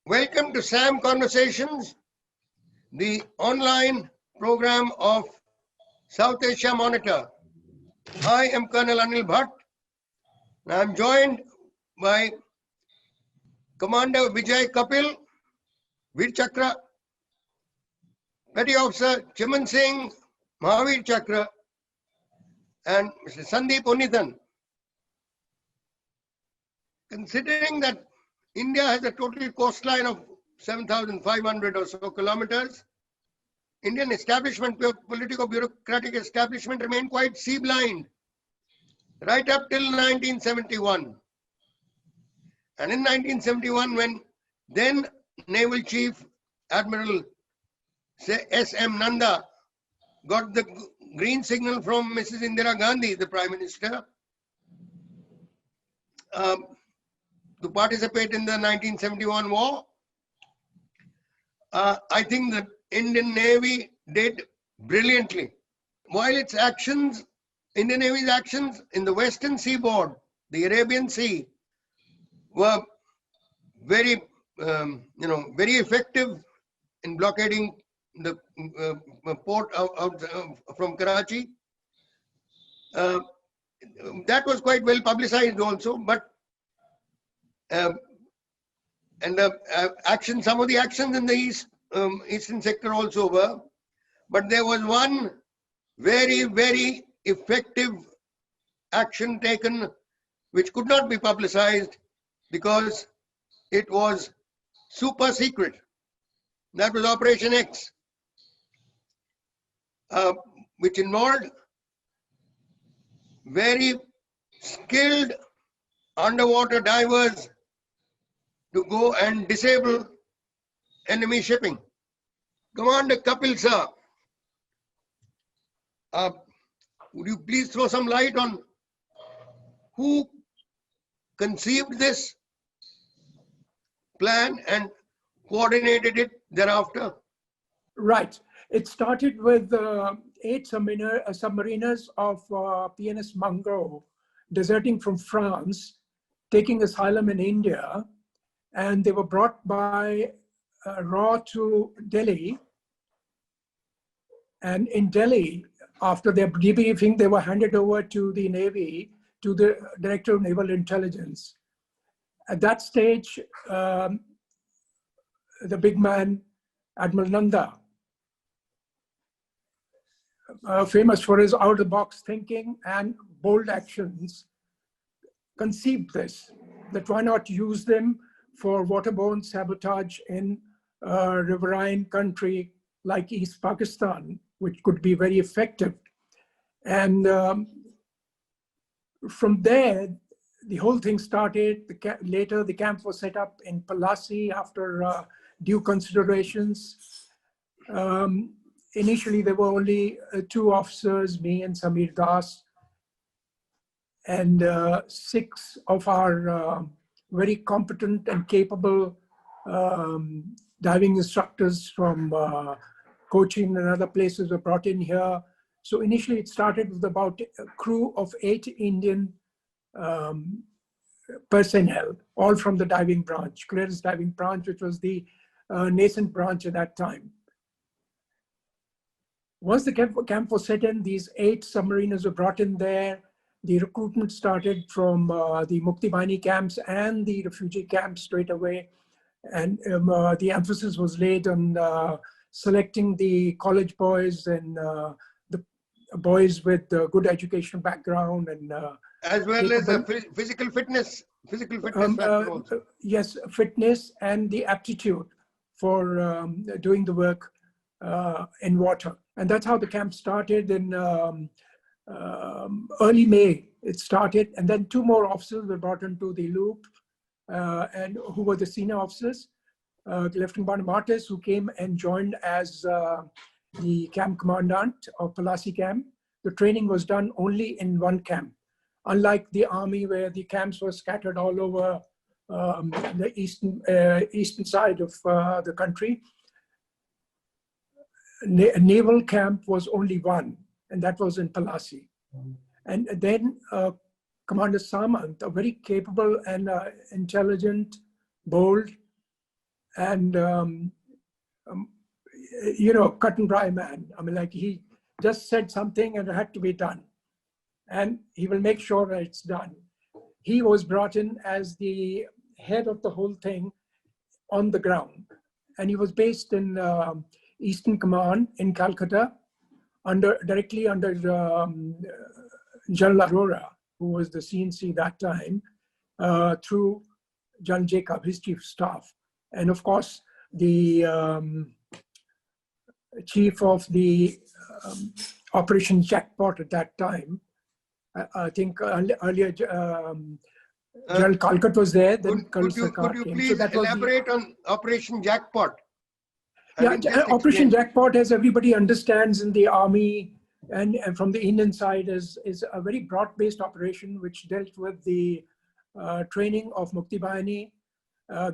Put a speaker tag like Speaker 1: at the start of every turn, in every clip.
Speaker 1: Welcome to SAM Conversations, the online program of South Asia Monitor. I am Colonel Anil Bhatt, and I am joined by Commander Vijay Kapil, Veer Chakra, Petty Officer Chiman Singh, Mahavir Chakra, and Mr. Sandeep Unithan. Considering that India has a total coastline of 7,500 or so kilometers, Indian establishment, politico-bureaucratic establishment remained quite sea-blind right up till 1971. And in 1971, when then Naval Chief Admiral S.M. Nanda got the green signal from Mrs. Indira Gandhi, the Prime Minister, to participate in the 1971 war, I think the Indian Navy did brilliantly. While its actions, Indian Navy's actions in the Western Seaboard, the Arabian Sea, were very, very effective in blockading the port from Karachi. That was quite well publicized also, but and the some of the actions in the eastern sector also were, but there was one very, very effective action taken which could not be publicized because it was super secret. That was Operation X, which involved very skilled underwater divers to go and disable enemy shipping. Commander Kapil sir, would you please throw some light on who conceived this plan and coordinated it thereafter?
Speaker 2: Right. It started with 8 submariners of PNS Mangrove deserting from France, taking asylum in India, and they were brought by RAW to Delhi. And in Delhi, after their debriefing, they were handed over to the Navy, to the Director of Naval Intelligence. At that stage, the big man, Admiral Nanda, famous for his out-of-the-box thinking and bold actions, conceived this, that why not use them for waterborne sabotage in a riverine country like East Pakistan, which could be very effective. And from there, the whole thing started. Later, the camp was set up in Palasi after due considerations. Initially, there were only 2 officers, me and Samir Das, and 6 of our very competent and capable diving instructors from Cochin and other places were brought in here. So initially it started with about a crew of 8 Indian personnel, all from the diving branch, clearance diving branch, which was the nascent branch at that time. Once the camp was set in, these 8 submariners were brought in there. The recruitment started from the Mukti Bahini camps and the refugee camps straight away. And the emphasis was laid on selecting the college boys and the boys with good educational background and
Speaker 1: as well as the physical fitness factor also.
Speaker 2: Yes, fitness and the aptitude for doing the work in water. And that's how the camp started in early May. It started, and then 2 more officers were brought into the loop, and who were the senior officers. Lieutenant Banu Martis, who came and joined as the camp commandant of Palasi camp. The training was done only in one camp, unlike the army where the camps were scattered all over the eastern side of the country. Naval camp was only one, and that was in Palasi. And then Commander Samant, a very capable and intelligent, bold, and you know, cut and dry man. I mean, like, he just said something and it had to be done, and he will make sure that it's done. He was brought in as the head of the whole thing on the ground, and he was based in Eastern Command in Calcutta, directly under General Arora, who was the CNC that time, through General Jacob, his chief of staff, and of course the chief of the Operation Jackpot at that time. I think earlier General Kalkat was there. Then
Speaker 1: Could you please elaborate on Operation Jackpot?
Speaker 2: Yeah, Operation Jackpot, as everybody understands in the army and from the Indian side, is a very broad-based operation which dealt with the training of Mukti Bahini,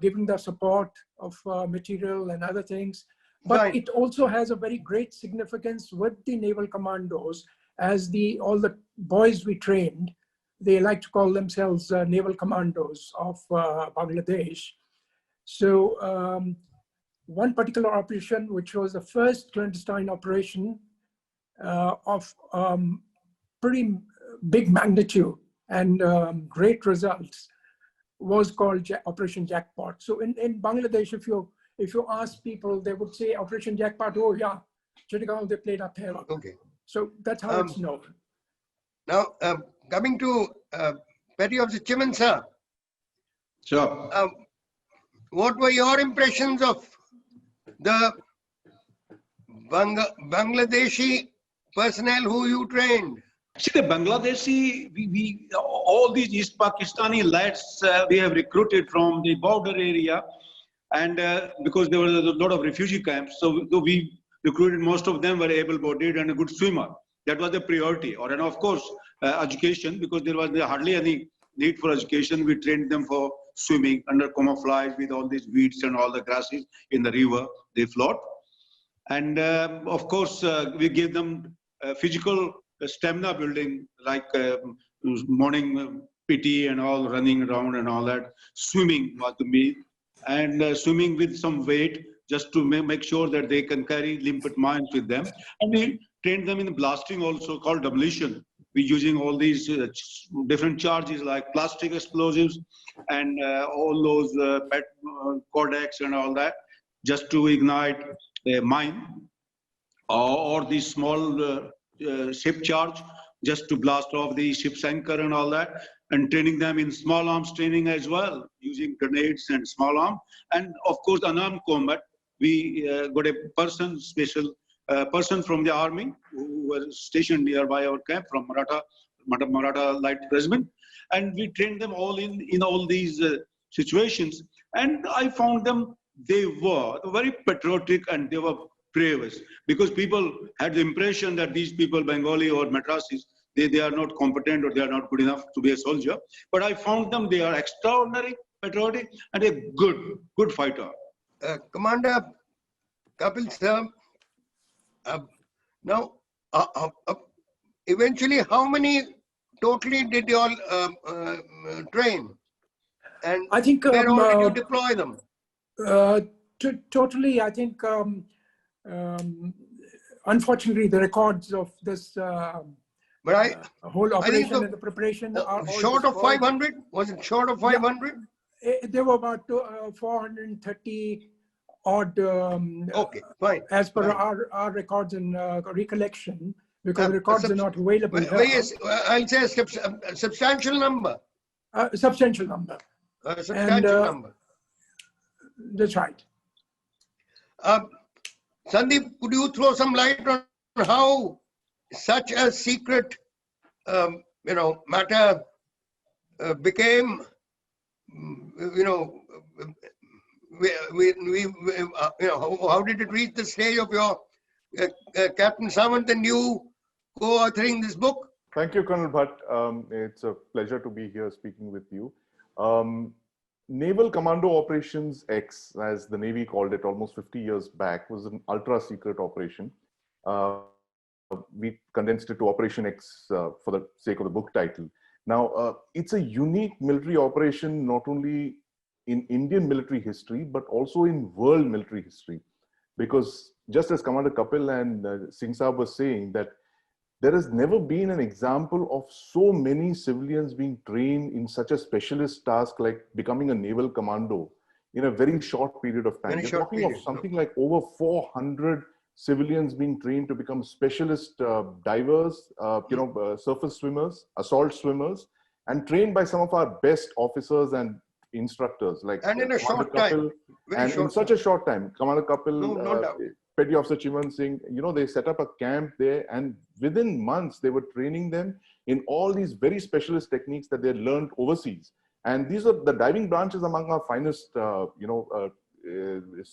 Speaker 2: giving the support of material and other things. But it also has a very great significance with the naval commandos, as all the boys we trained, they like to call themselves naval commandos of Bangladesh. So one particular operation, which was the first clandestine operation of pretty big magnitude and great results, was called Operation Jackpot. So in Bangladesh, if you ask people, they would say Operation Jackpot, oh yeah, Chittagong, they played up here.
Speaker 1: Okay.
Speaker 2: So that's how it's known.
Speaker 1: Now, coming to Petty Officer Chiman, sir.
Speaker 3: Sure.
Speaker 1: What were your impressions of the Bangladeshi personnel who you trained?
Speaker 3: See, the Bangladeshi, all these East Pakistani lads we have recruited from the border area, and because there were a lot of refugee camps, so we recruited, most of them were able-bodied and a good swimmer. That was the priority. And of course, education, because there was hardly any need for education. We trained them for swimming under camouflage with all these weeds and all the grasses in the river, they float. And of course, we gave them physical stamina building, like morning PT and all, running around and all that. Swimming was the main, and swimming with some weight, just to make sure that they can carry limpet mines with them. And we trained them in blasting also, called demolition. We're using all these different charges like plastic explosives and all those pet codex and all that, just to ignite a mine, or the small ship charge, just to blast off the ship's anchor and all that, and training them in small arms training as well, using grenades and small arm. And of course, unarmed combat. We got a special person from the army who was stationed nearby our camp from Maratha Light Regiment, and we trained them all in all these situations. And I found them, they were very patriotic and they were brave, because people had the impression that these people, Bengali or Madrasis, they are not competent or they are not good enough to be a soldier. But I found them, they are extraordinary, patriotic, and a good fighter.
Speaker 1: Commander Kapil sir, now eventually how many totally did you all train? And
Speaker 2: I think
Speaker 1: where all did you deploy them?
Speaker 2: Totally, I think unfortunately the records of this whole operation and the preparation are
Speaker 1: short of 500. Was it short of 500?
Speaker 2: Yeah, there were about 430 odd.
Speaker 1: Okay, fine.
Speaker 2: As per our records and recollection, because the records are not available.
Speaker 1: Yes, I'll say a substantial number.
Speaker 2: Substantial number.
Speaker 1: A substantial number.
Speaker 2: That's right.
Speaker 1: Sandeep, could you throw some light on how such a secret, matter became, how did it reach the stage of your Captain Samant and you co-authoring this book?
Speaker 4: Thank you, Colonel Bhatt. It's a pleasure to be here speaking with you. Naval Commando Operations X, as the Navy called it almost 50 years back, was an ultra-secret operation. We condensed it to Operation X for the sake of the book title. Now, it's a unique military operation, not only in Indian military history, but also in world military history. Because just as Commander Kapil and Singh Saab was saying, that there has never been an example of so many civilians being trained in such a specialist task like becoming a naval commando in a very short period of time.
Speaker 1: Very
Speaker 4: We're
Speaker 1: short
Speaker 4: talking
Speaker 1: period,
Speaker 4: of something like over 400 civilians being trained to become specialist divers, surface swimmers, assault swimmers, and trained by some of our best officers and instructors like
Speaker 1: And in a
Speaker 4: Commander
Speaker 1: short time,
Speaker 4: Kapil.
Speaker 1: very
Speaker 4: And in
Speaker 1: short
Speaker 4: such
Speaker 1: time.
Speaker 4: a short time, Commander Kapil,
Speaker 1: No doubt.
Speaker 4: Petty Officer Chiman Singh, they set up a camp there, and within months they were training them in all these very specialist techniques that they learned overseas. And these are the diving branches among our finest,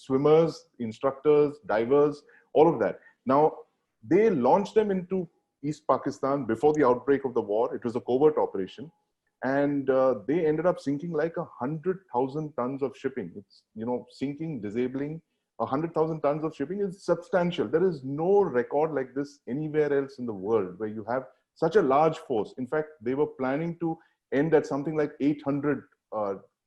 Speaker 4: swimmers, instructors, divers, all of that. Now, they launched them into East Pakistan before the outbreak of the war. It was a covert operation. And they ended up sinking like 100,000 tons of shipping. It's, sinking, disabling. 100,000 tons of shipping is substantial. There is no record like this anywhere else in the world where you have such a large force. In fact, they were planning to end at something like 800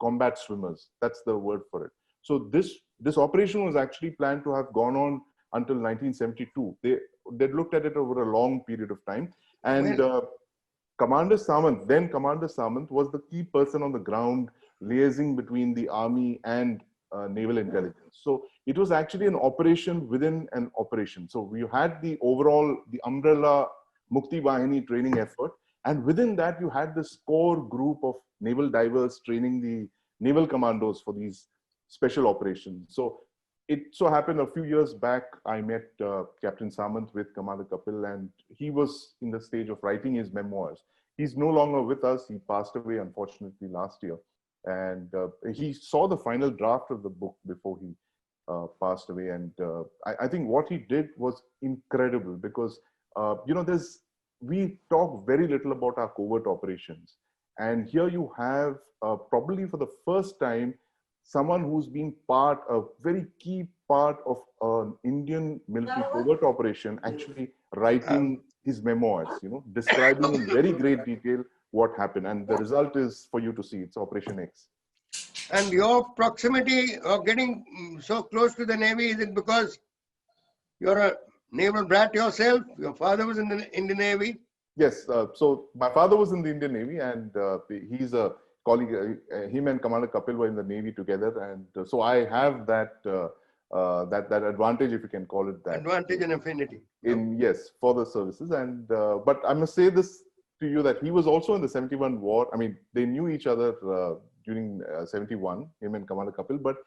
Speaker 4: combat swimmers. That's the word for it. So this operation was actually planned to have gone on until 1972. They looked at it over a long period of time. And Commander Samant was the key person on the ground liaising between the army and naval intelligence. So it was actually an operation within an operation. So we had the umbrella Mukti Bahini training effort. And within that, you had this core group of naval divers training the naval commandos for these special operations. So it so happened a few years back, I met Captain Samant with Commander Kapil, and he was in the stage of writing his memoirs. He's no longer with us. He passed away, unfortunately, last year. And he saw the final draft of the book before he passed away. And I think what he did was incredible because, we talk very little about our covert operations. And here you have probably for the first time, someone who's been a very key part of an Indian military covert operation, actually writing his memoirs, describing in very great detail what happened. And the result is for you to see. It's Operation X.
Speaker 1: And your proximity of getting so close to the Navy, is it because you're a naval brat yourself? Your father was in the Navy?
Speaker 4: Yes. So my father was in the Indian Navy, and he's a colleague. Him and Commander Kapil were in the Navy together. And so I have that advantage, if you can call it that.
Speaker 1: Advantage and affinity.
Speaker 4: Yes, for the services. And but I must say this to you, that he was also in the 71 war. I mean, they knew each other during 71, him and Commander Kapil, but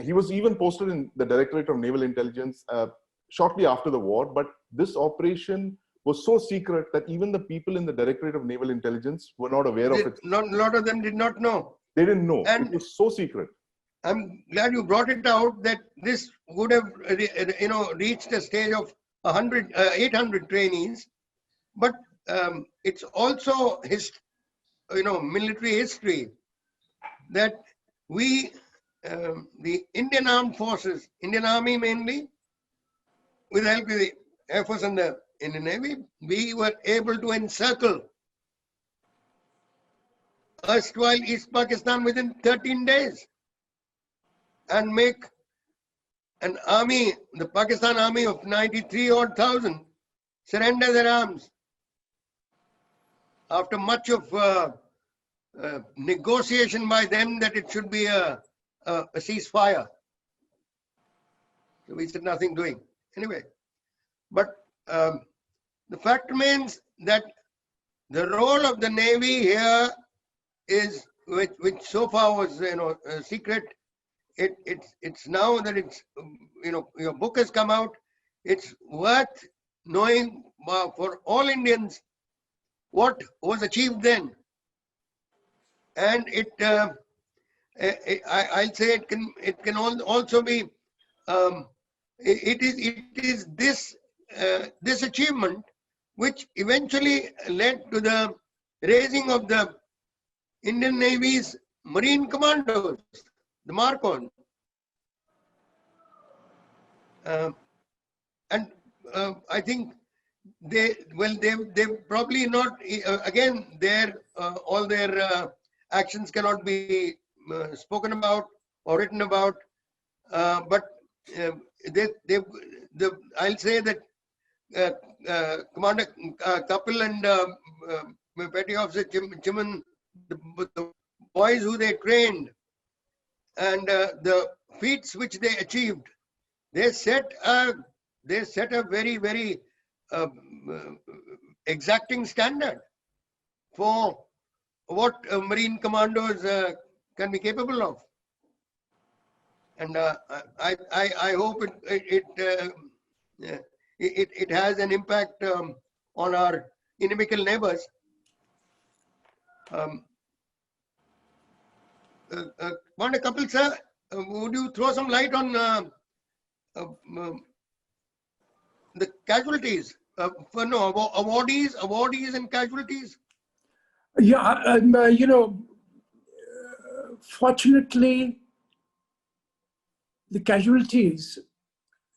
Speaker 4: he was even posted in the Directorate of Naval Intelligence shortly after the war. But this operation was so secret that even the people in the Directorate of Naval Intelligence were not aware of it.
Speaker 1: A lot of them did not know.
Speaker 4: They didn't know.
Speaker 1: And
Speaker 4: it was so secret.
Speaker 1: I'm glad you brought it out, that this would have, reached a stage of 800 trainees. But it's also military history that we, the Indian Armed Forces, Indian Army mainly, with the help of the Air Force and the Indian Navy, we were able to encircle erstwhile East Pakistan within 13 days and make an army, the Pakistan army of 93,000 surrender their arms after much of negotiation by them that it should be a ceasefire. So we said nothing doing. Anyway, but the fact remains that the role of the Navy here is, which so far was secret. It's now that it's your book has come out. It's worth knowing for all Indians what was achieved then, and I'll say it can also be it is this achievement which eventually led to the raising of the Indian Navy's Marine Commandos, the Marcon. And I think they've probably not, again, all their actions cannot be spoken about or written about, but I'll say that Commander Kapil and Petty Officer Chiman, the boys who they trained and the feats which they achieved, they set a very, very exacting standard for what Marine commandos can be capable of. And I hope it has an impact on our inimical neighbors. Commander Kapil sir, would you throw some light on the casualties? Awardees and casualties?
Speaker 2: Yeah, fortunately, the casualties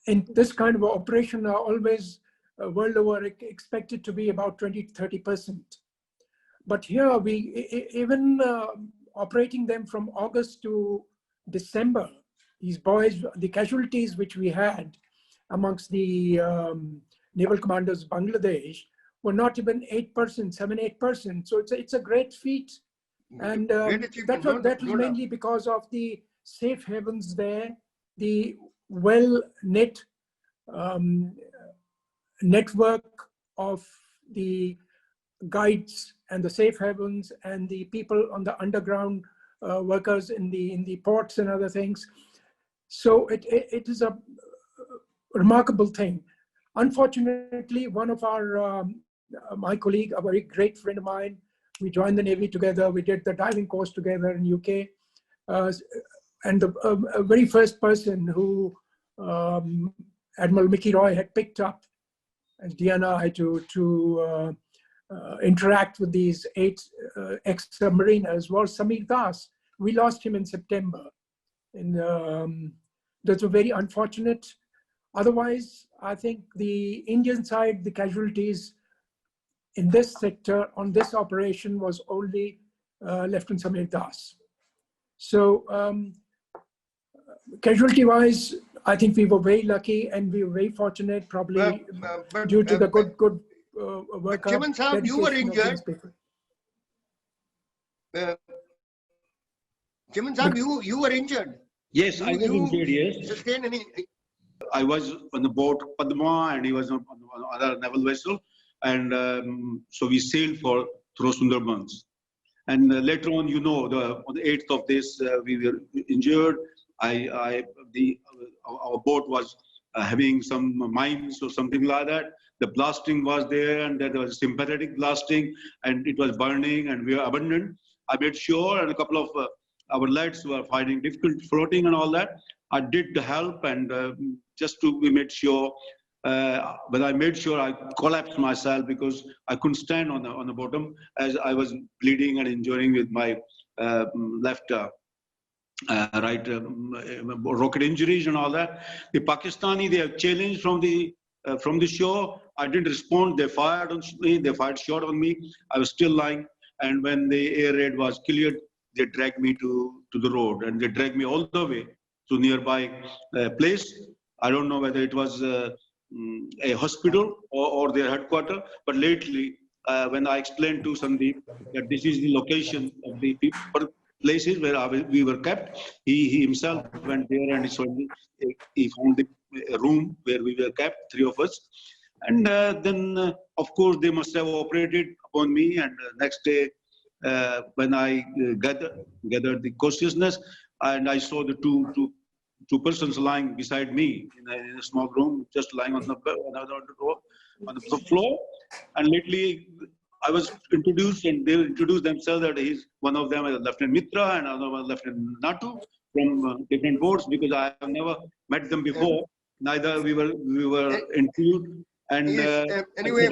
Speaker 2: in this kind of operation are always world over expected to be about 20-30%. But here even operating them from August to December, these boys, the casualties which we had amongst the naval commanders of Bangladesh were not even 8%, 7-8%. So it's a great feat. And that was mainly because of the safe havens there, the well-knit network of the guides and the safe havens and the people on the underground workers in the ports and other things. So it is a remarkable thing. Unfortunately, one of our my colleague, a very great friend of mine, we joined the Navy together. We did the diving course together in UK. And the very first person who Admiral Mickey Roy had picked up as DNI to interact with these 8 ex-submariners was Samir Das. We lost him in September. And that was very unfortunate. Otherwise, I think the Indian side, the casualties in this sector on this operation was only Lieutenant Samir Das. So casualty-wise, I think we were very lucky and we were very fortunate, probably due to the good work.
Speaker 1: Chiman Sahab, you were injured. Chiman Sahab, you were injured.
Speaker 3: Yes, I was injured, yes.
Speaker 1: Sustained any?
Speaker 3: I was on the boat Padma and he was on another naval vessel. And so we sailed through Sundarbans. And later on, on the 8th of this, we were injured. Our boat was having some mines or something like that. The blasting was there and there was sympathetic blasting and it was burning and we were abandoned. I made sure, and a couple of our lads were finding difficult floating and all that. I did the help and we made sure. But I made sure I collapsed myself because I couldn't stand on the bottom as I was bleeding and injuring with my left right rocket injuries and all that. The Pakistani, they have challenged from the shore. I didn't respond. They fired on me. They fired shot on me. I was still lying. And when the air raid was cleared, they dragged me to the road and they dragged me all the way to nearby place. I don't know whether it was a hospital or their headquarters, but lately when I explained to Sandeep that this is the location of the places where we were kept, he himself went there and he found the room where we were kept, 3 of us. And then, of course, they must have operated upon me. And next day, when I gathered the consciousness, and I saw the two persons lying beside me in a small room, just lying on the floor. And lately, I was introduced, and they introduced themselves that one of them is Lieutenant Mitra and another one Lieutenant Natu from different boats, because I have never met them before. Neither we were interviewed. And
Speaker 1: anyway,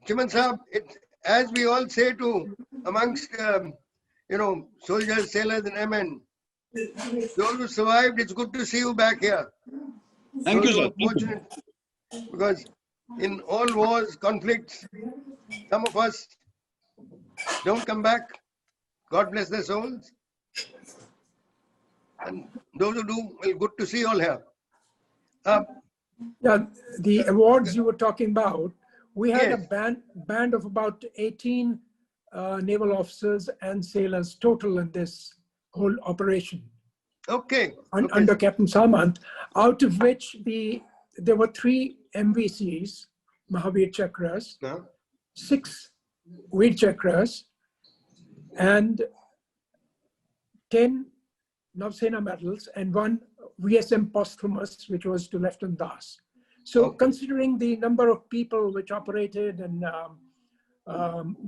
Speaker 1: Chiman Sahab, as we all say amongst soldiers, sailors, and airmen, those who survived, it's good to see you back here.
Speaker 3: Thank you, sir.
Speaker 1: Fortunate, because in all wars, conflicts, some of us don't come back. God bless their souls. And those who do, well, good to see you all here.
Speaker 2: Yeah, the awards you were talking about, we had
Speaker 1: Yes.
Speaker 2: a band of about 18 naval officers and sailors total in this whole operation
Speaker 1: Okay.
Speaker 2: under Captain Samant, out of which there were 3 MVCs, Mahavir Chakras,
Speaker 1: No?
Speaker 2: 6 Veer Chakras, and 10 Navsena medals, and 1 VSM posthumous, which was to Lieutenant Das. So
Speaker 1: Okay.
Speaker 2: considering the number of people which operated and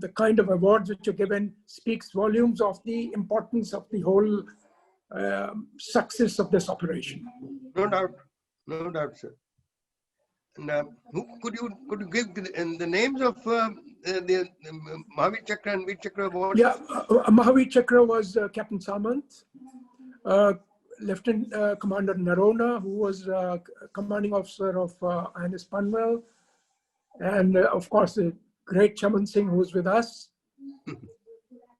Speaker 2: the kind of awards which are given speaks volumes of the importance of the whole success of this operation.
Speaker 1: No doubt, sir. And could you give the names of the Mahavir Chakra and Veer Chakra awards?
Speaker 2: Yeah, Mahavir Chakra was Captain Samant, Lieutenant Commander Narona, who was commanding officer of INS Panvel, and of course the great Chaman Singh, who was with us.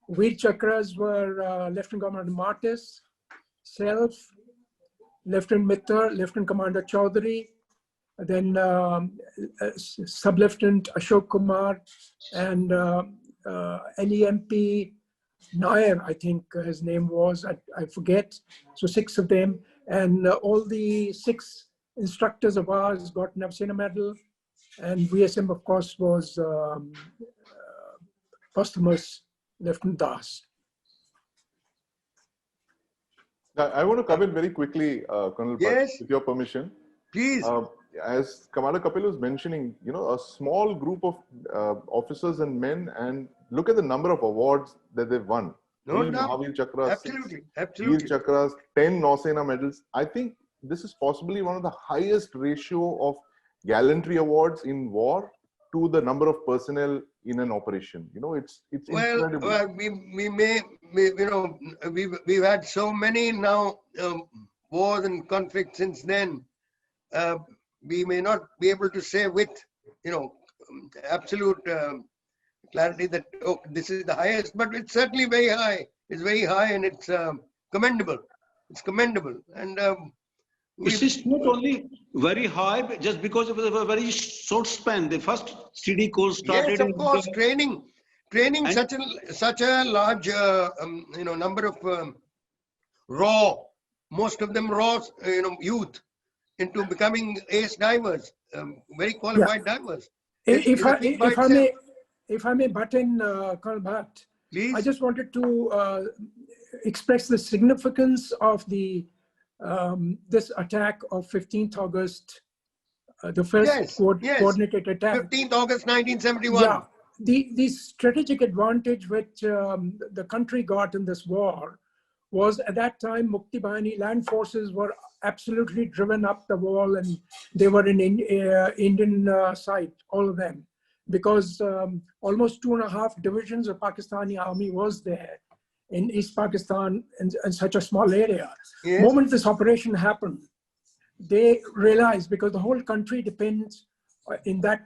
Speaker 2: Veer Chakras were Lieutenant Commander Martis, self, Lieutenant Mittar, Lieutenant Commander Chaudhary, then Sub-Lieutenant Ashok Kumar, and LEMP Nair, I think his name was, I forget. So 6 of them, and all the 6 instructors of ours got Navsena medal, and VSM, of course, was posthumous Lieutenant Das.
Speaker 4: I want to come in very quickly, Colonel Bhatt,
Speaker 1: Yes.
Speaker 4: with your permission.
Speaker 1: Please.
Speaker 4: As Commander Kapil was mentioning, a small group of officers and men, and look at the number of awards that they've won.
Speaker 1: No
Speaker 4: 3
Speaker 1: doubt.
Speaker 4: Mahavir Chakras, 6
Speaker 1: Absolutely.
Speaker 4: Veer
Speaker 1: Absolutely.
Speaker 4: Chakras, 10 Nausena medals. I think this is possibly one of the highest ratio of gallantry awards in war to the number of personnel in an operation. It's incredible.
Speaker 1: Well, we've had so many now wars and conflicts since then. We may not be able to say with absolute clarity that this is the highest, but it's certainly very high. It's very high, and it's commendable. It's commendable, and
Speaker 3: It's not only very high, but just because of a very short span. The first CD course started.
Speaker 1: yes, of course, training
Speaker 3: And-
Speaker 1: such a large number of raw, most of them raw, youth into becoming ace divers, very qualified divers.
Speaker 2: If
Speaker 1: a feat by
Speaker 2: if I may butt in, Colonel Bhatt,
Speaker 1: Please.
Speaker 2: I just wanted to express the significance of this attack of 15th August, the first
Speaker 1: Yes,
Speaker 2: coordinated attack.
Speaker 1: 15th August 1971.
Speaker 2: Yeah, the strategic advantage which the country got in this war was, at that time, Mukti Bahini land forces were absolutely driven up the wall, and they were in Indian side, all of them, because almost 2.5 divisions of Pakistani army was there in East Pakistan in such a small area.
Speaker 1: Yes.
Speaker 2: Moment this operation happened, they realized, because the whole country depends in that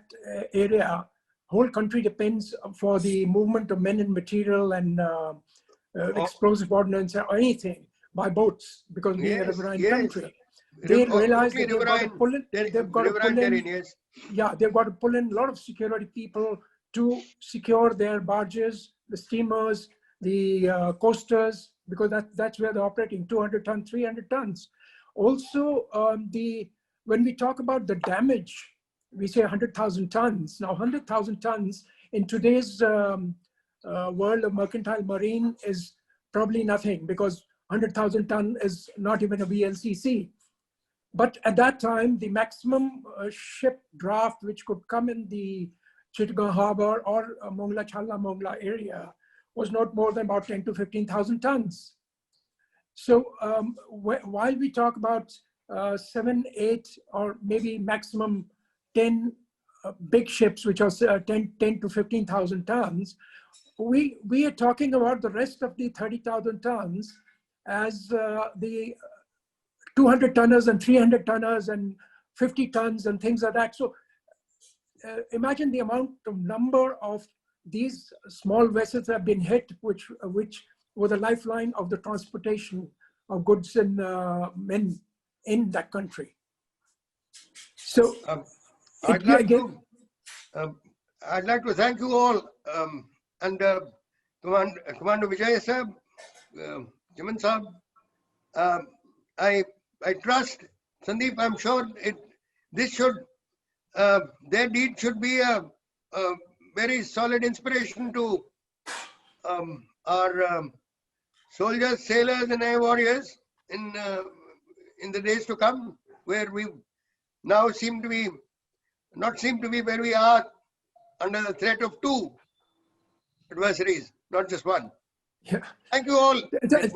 Speaker 2: area, whole country depends for the movement of men and material and explosive ordnance or anything by boats, because being a
Speaker 1: Yes,
Speaker 2: riverine
Speaker 1: yes.
Speaker 2: country. They realized that they've got to pull in,
Speaker 1: They've got to
Speaker 2: pull in a lot of security people to secure their barges, the steamers, the coasters, because that's where they're operating, 200 tons, 300 tons. Also, when we talk about the damage, we say 100,000 tons. Now, 100,000 tons in today's world of mercantile marine is probably nothing, because 100,000 ton is not even a VLCC. But at that time, the maximum ship draft which could come in the Chittagong Harbor or Mongla Challa Mongla area was not more than about 10 to 15,000 tons. So while we talk about 7, 8, or maybe maximum 10 big ships, which are 10 to 15,000 tons, we are talking about the rest of the 30,000 tons as the 200 tonners and 300 tonners and 50 tons and things like that. So imagine the amount of number of these small vessels have been hit, which were the lifeline of the transportation of goods and men in that country. So
Speaker 1: I'd
Speaker 2: it-
Speaker 1: like
Speaker 2: again,
Speaker 1: I'd like to thank you all, and Commander Vijay Sahab, Chaman Sahab. I trust Sandeep. I'm sure this should their deed should be a very solid inspiration to our soldiers, sailors, and air warriors in the days to come, where we now not seem to be where we are under the threat of two adversaries, not just one.
Speaker 2: yeah.
Speaker 1: Thank you all.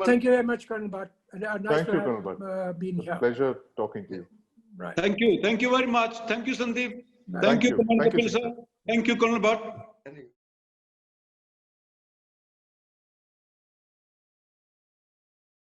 Speaker 2: Thank you very much, Colonel Bhatt. Nice
Speaker 4: Thank
Speaker 2: to
Speaker 4: you,
Speaker 2: have
Speaker 4: Colonel Bhatt.
Speaker 2: been here.
Speaker 4: Pleasure talking to you.
Speaker 2: Right.
Speaker 3: Thank you. Thank you very much. Thank you, Sandeep.
Speaker 2: Right.
Speaker 3: Thank you,
Speaker 4: you.
Speaker 3: Commander
Speaker 4: Thank you,
Speaker 3: Kapil sir. Thank you, Colonel Bhatt.
Speaker 1: Thank you.